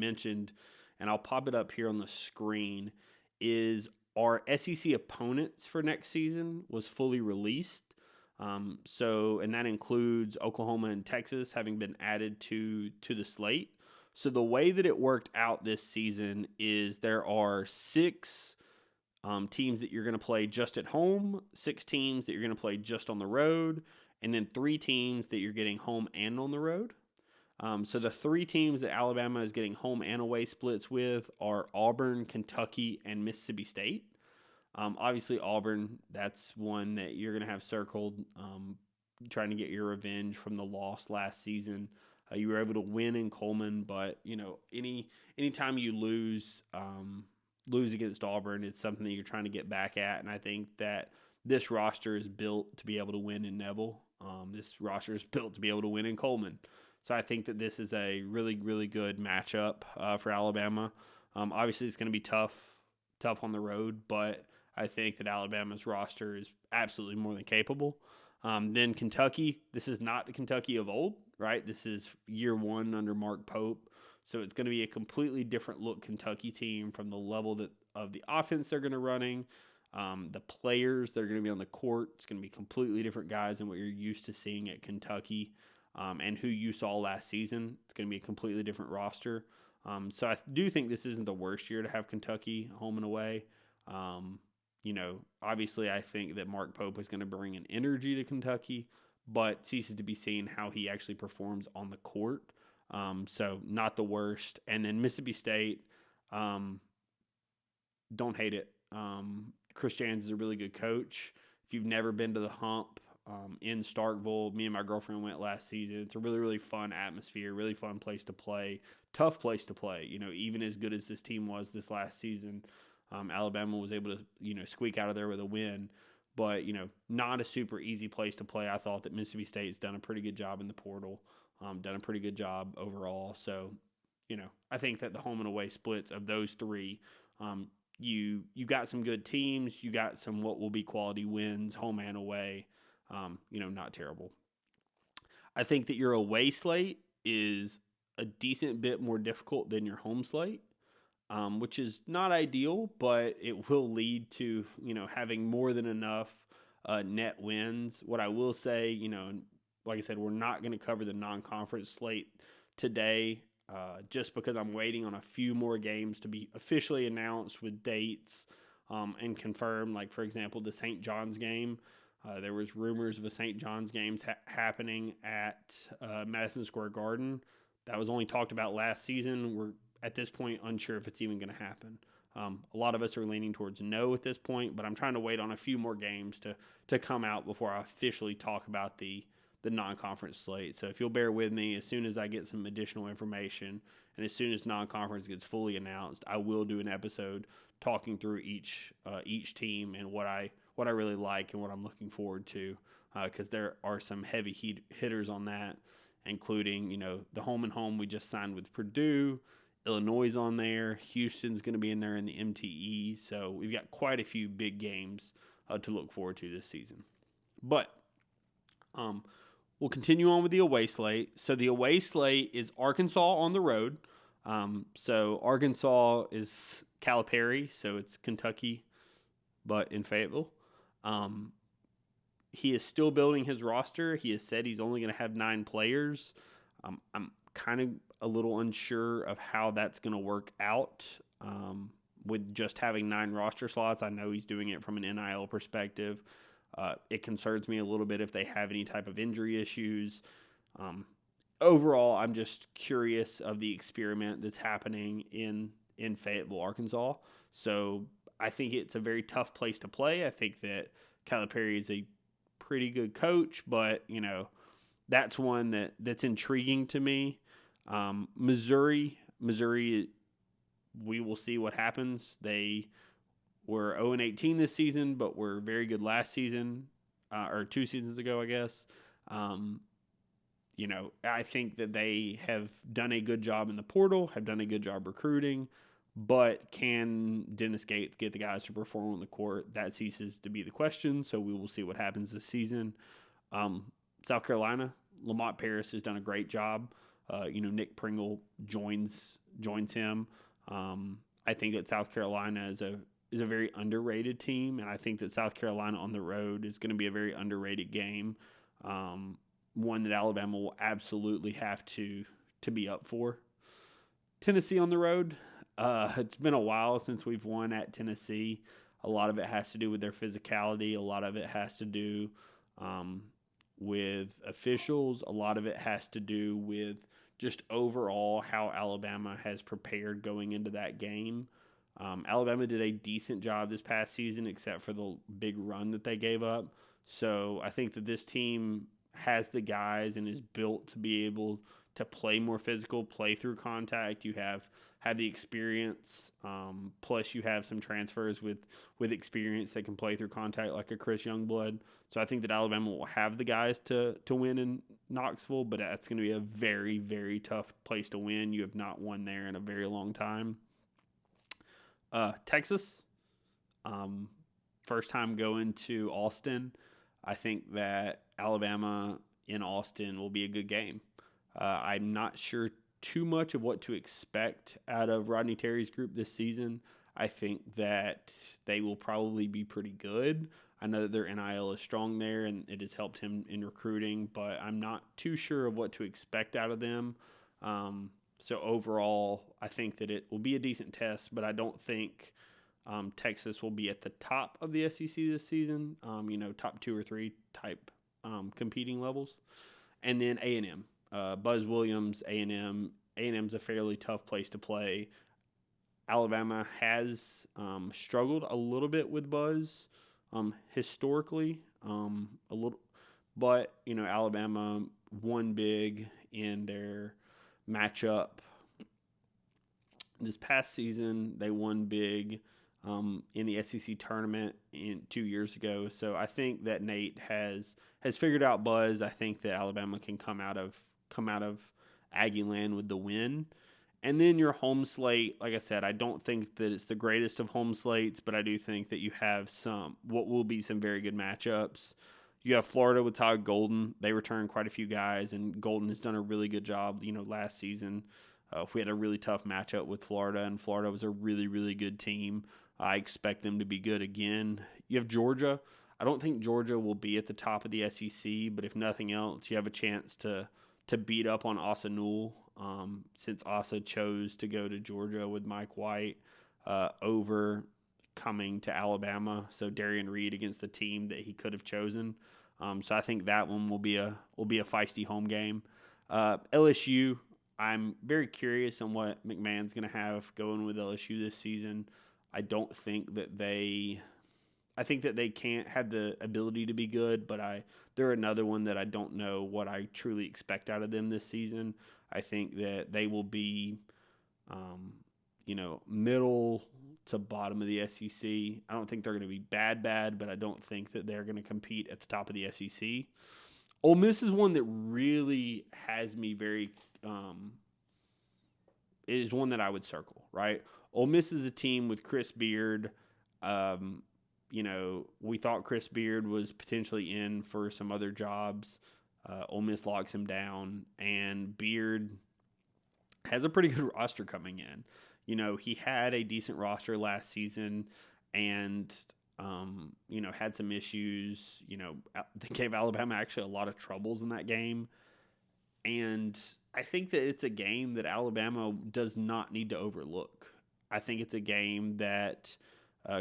mentioned, and I'll pop it up here on the screen, is our SEC opponents for next season was fully released. And that includes Oklahoma and Texas having been added to the slate. So the way that it worked out this season is there are 6 teams that you're going to play just at home, 6 teams that you're going to play just on the road, and then 3 teams that you're getting home and on the road. So the 3 teams that Alabama is getting home and away splits with are Auburn, Kentucky, and Mississippi State. Obviously, Auburn, that's one that you're going to have circled, trying to get your revenge from the loss last season. You were able to win in Coleman, but anytime you lose against Auburn, it's something that you're trying to get back at. And I think that this roster is built to be able to win in Neville. This roster is built to be able to win in Coleman. So I think that this is a really, really good matchup for Alabama. Obviously, it's going to be tough on the road, but I think that Alabama's roster is absolutely more than capable. Then Kentucky, this is not the Kentucky of old, right? This is year 1 under Mark Pope. So it's going to be a completely different look Kentucky team from the level of the offense they're going to running, the players that are going to be on the court. It's going to be completely different guys than what you're used to seeing at Kentucky and who you saw last season. It's going to be a completely different roster. So I do think this isn't the worst year to have Kentucky home and away. Obviously I think that Mark Pope is going to bring an energy to Kentucky, but ceases to be seen how he actually performs on the court. So not the worst. And then Mississippi State, don't hate it. Chris Jans is a really good coach. If you've never been to the Hump in Starkville, me and my girlfriend went last season. It's a really, really fun atmosphere, really fun place to play, tough place to play. Even as good as this team was this last season, Alabama was able to, squeak out of there with a win. But, not a super easy place to play. I thought that Mississippi State's done a pretty good job in the portal, done a pretty good job overall. So, I think that the home and away splits of those 3, you got some good teams. You got some what will be quality wins, home and away. Not terrible. I think that your away slate is a decent bit more difficult than your home slate. Which is not ideal, but it will lead to, having more than enough net wins. What I will say, like I said, we're not going to cover the non-conference slate today just because I'm waiting on a few more games to be officially announced with dates and confirmed. Like, for example, the St. John's game. There was rumors of a St. John's game happening at Madison Square Garden. That was only talked about last season. We're at this point unsure if it's even going to happen. A lot of us are leaning towards no at this point, but I'm trying to wait on a few more games to come out before I officially talk about the non-conference slate. So if you'll bear with me, as soon as I get some additional information and as soon as non-conference gets fully announced, I will do an episode talking through each team and what I really like and what I'm looking forward to, because there are some heavy hitters on that, including, the home and home we just signed with Purdue. Illinois is on there. Houston's going to be in there in the MTE. So we've got quite a few big games to look forward to this season. But we'll continue on with the away slate. So the away slate is Arkansas on the road. So Arkansas is Calipari, so it's Kentucky, but in Fayetteville. He is still building his roster. He has said he's only going to have 9 players. I'm kind of a little unsure of how that's going to work out with just having 9 roster slots. I know he's doing it from an NIL perspective. It concerns me a little bit if they have any type of injury issues. Overall, I'm just curious of the experiment that's happening in Fayetteville, Arkansas. So I think it's a very tough place to play. I think that Calipari is a pretty good coach, but, that's one that's intriguing to me. Missouri, we will see what happens. They were 0-18 this season, but were very good last season, or 2 seasons ago, I guess. I think that they have done a good job in the portal, have done a good job recruiting, but can Dennis Gates get the guys to perform on the court? That ceases to be the question, so we will see what happens this season. South Carolina, Lamont Paris has done a great job. Nick Pringle joins joins him. I think that South Carolina is a very underrated team, and I think that South Carolina on the road is going to be a very underrated game, one that Alabama will absolutely have to be up for. Tennessee on the road. It's been a while since we've won at Tennessee. A lot of it has to do with their physicality. A lot of it has to do with officials. A lot of it has to do with just overall how Alabama has prepared going into that game. Alabama did a decent job this past season, except for the big run that they gave up. So I think that this team has the guys and is built to be able to play more physical, play through contact. You have the experience, plus you have some transfers with experience that can play through contact, like a Chris Youngblood. So I think that Alabama will have the guys to win in Knoxville, but that's going to be a very, very tough place to win. You have not won there in a very long time. Texas, first time going to Austin. I think that Alabama in Austin will be a good game. I'm not sure too much of what to expect out of Rodney Terry's group this season. I think that they will probably be pretty good. I know that their NIL is strong there and it has helped him in recruiting, but I'm not too sure of what to expect out of them. So overall, I think that it will be a decent test, but I don't think Texas will be at the top of the SEC this season, top 2 or 3 type competing levels. And then A&M. Buzz Williams, A&M. A&M's a fairly tough place to play. Alabama has struggled a little bit with Buzz historically, a little, but Alabama won big in their matchup this past season. They won big in the SEC tournament 2 years ago. So I think that Nate has figured out Buzz. I think that Alabama can come out of Aggie Land with the win. And then your home slate, like I said, I don't think that it's the greatest of home slates, but I do think that you have what will be some very good matchups. You have Florida with Todd Golden. They returned quite a few guys, and Golden has done a really good job. Last season, we had a really tough matchup with Florida, and Florida was a really, really good team. I expect them to be good again. You have Georgia. I don't think Georgia will be at the top of the SEC, but if nothing else, you have a chance to beat up on Asa Newell, since Asa chose to go to Georgia with Mike White over coming to Alabama. So Darian Reed against the team that he could have chosen. So I think that one will be a feisty home game. LSU, I'm very curious on what McMahon's going to have going with LSU this season. I think that they can't have the ability to be good, but they're another one that I don't know what I truly expect out of them this season. I think that they will be, middle to bottom of the SEC. I don't think they're going to be bad, but I don't think that they're going to compete at the top of the SEC. Ole Miss is one that really has me very is one that I would circle, right? Ole Miss is a team with Chris Beard. We thought Chris Beard was potentially in for some other jobs. Ole Miss locks him down, and Beard has a pretty good roster coming in. He had a decent roster last season and, had some issues. They gave Alabama actually a lot of troubles in that game. And I think that it's a game that Alabama does not need to overlook. I think it's a game that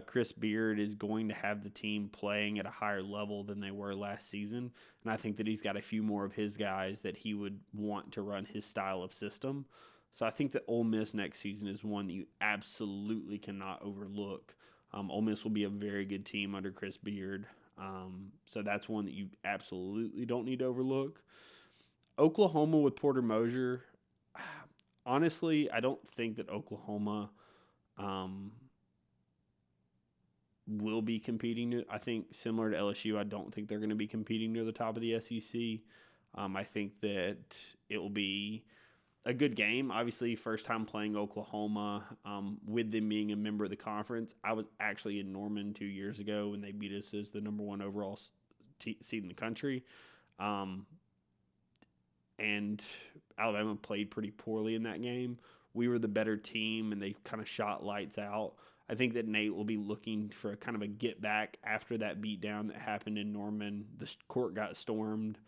Chris Beard is going to have the team playing at a higher level than they were last season. And I think that he's got a few more of his guys that he would want to run his style of system. So I think that Ole Miss next season is one that you absolutely cannot overlook. Ole Miss will be a very good team under Chris Beard. So that's one that you absolutely don't need to overlook. Oklahoma with Porter Moser. Honestly, I don't think that Oklahoma will be competing. I think similar to LSU, I don't think they're going to be competing near the top of the SEC. I think that it will be a good game. Obviously, first time playing Oklahoma, with them being a member of the conference. I was actually in Norman 2 years ago when they beat us as the number 1 overall seed in the country. And Alabama played pretty poorly in that game. we were the better team and they kind of shot lights out. I think that Nate will be looking for a kind of a get back after that beatdown that happened in Norman. The court got stormed.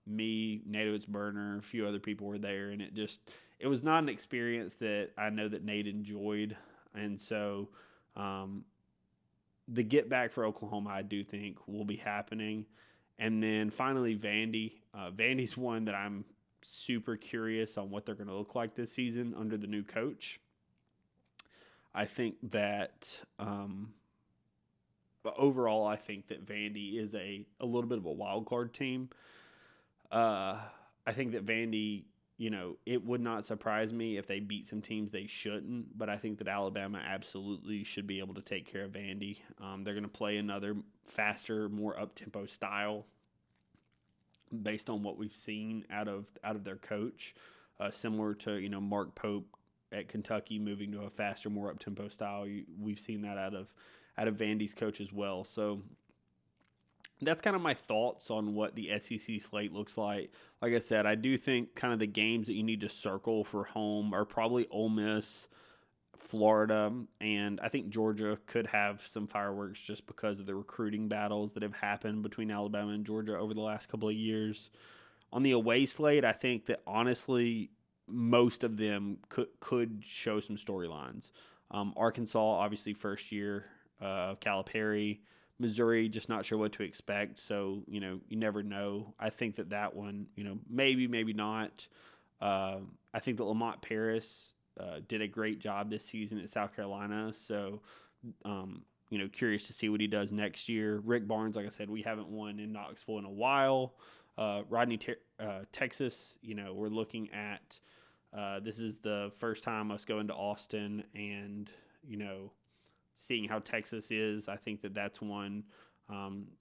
Me, Nate Oates-Burner, a few other people were there, and it was not an experience that I know that Nate enjoyed. And so the get back for Oklahoma, I do think, will be happening. And then finally, Vandy. Vandy's one that I'm super curious on what they're going to look like this season under the new coach. I think that overall, I think that Vandy is a little bit of a wild card team. I think that Vandy, it would not surprise me if they beat some teams they shouldn't, but I think that Alabama absolutely should be able to take care of Vandy. They're going to play another faster, more up-tempo style based on what we've seen out of their coach, similar to, Mark Pope at Kentucky moving to a faster, more up-tempo style. We've seen that out of Vandy's coach as well. So that's kind of my thoughts on what the SEC slate looks like. Like I said, I do think kind of the games that you need to circle for home are probably Ole Miss, Florida, and I think Georgia could have some fireworks just because of the recruiting battles that have happened between Alabama and Georgia over the last couple of years. On the away slate, I think that honestly most of them could show some storylines. Arkansas, obviously first year of Calipari. Missouri, just not sure what to expect. So, you never know. I think that one, maybe not. I think that Lamont Paris did a great job this season at South Carolina. So, curious to see what he does next year. Rick Barnes, like I said, we haven't won in Knoxville in a while. Rodney, Texas, we're looking at this is the first time us going to Austin and, seeing how Texas is. I think that's one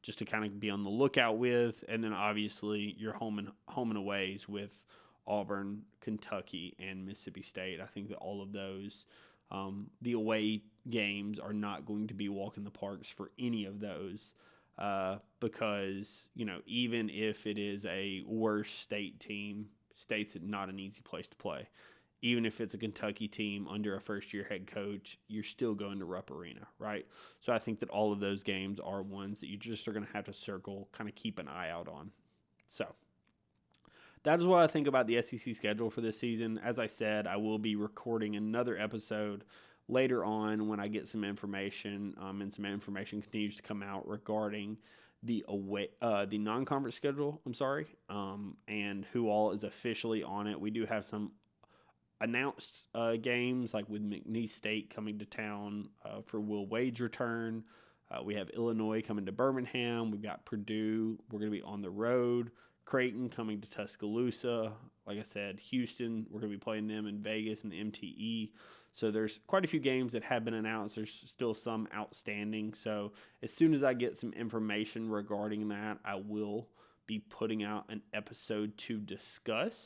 just to kind of be on the lookout with. And then obviously your home and aways with Auburn, Kentucky, and Mississippi State. I think that all of those, the away games are not going to be walk in the parks for any of those because, even if it is a worse state team, State's not an easy place to play. Even if it's a Kentucky team under a first-year head coach, you're still going to Rupp Arena, right? So I think that all of those games are ones that you just are going to have to circle, kind of keep an eye out on. So that is what I think about the SEC schedule for this season. As I said, I will be recording another episode later on when I get some information, and some information continues to come out regarding the non-conference schedule. And who all is officially on it. We do have some announced games, like with McNeese State coming to town for Will Wade's return. We have Illinois coming to Birmingham. We've got Purdue. We're going to be on the road. Creighton coming to Tuscaloosa. Like I said, Houston, we're going to be playing them in Vegas in the MTE. So there's quite a few games that have been announced. There's still some outstanding. So as soon as I get some information regarding that, I will be putting out an episode to discuss.